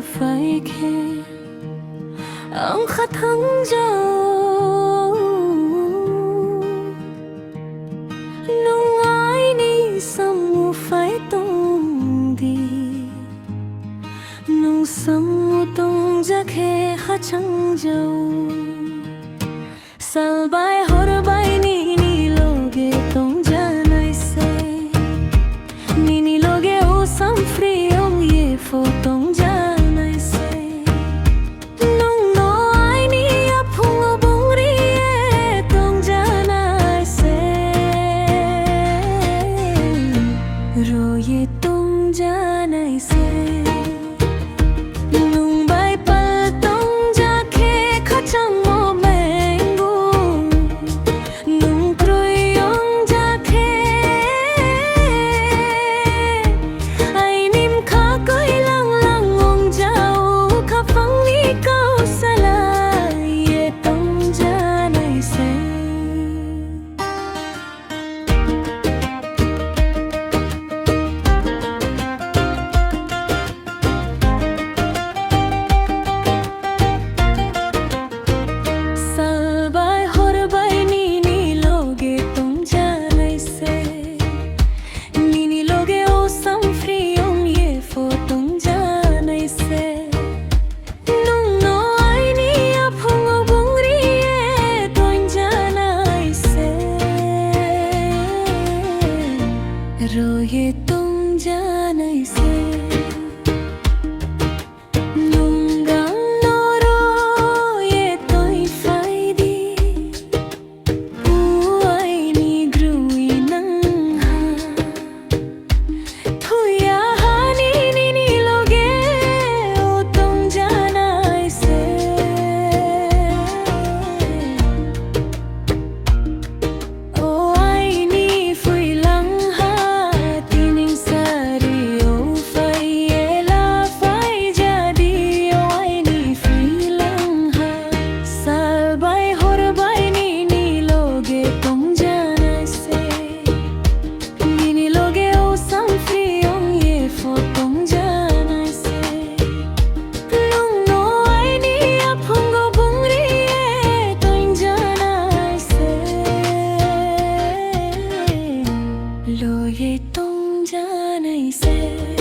phải khe ông khát thắng dâu nung ai ni sam mu phải tung đi nung sam mu tung ja khe khát thắng dâu sal bai hor bai ni ni loge tung ja nai se ni loge o sam free ong ye fo tung ja nai se nung no ai ni ap hung bong ri e tung ja nai se ro ye tung ja nai se nung bai pal tung ja khe khát chang rồi ye tung ja nai se nung gang no ro ye toi phai đi u ai ni grui nang ha thôi ya ha ni loge o tung ja nai se o ai ni phui lang lo ye tung ja nai se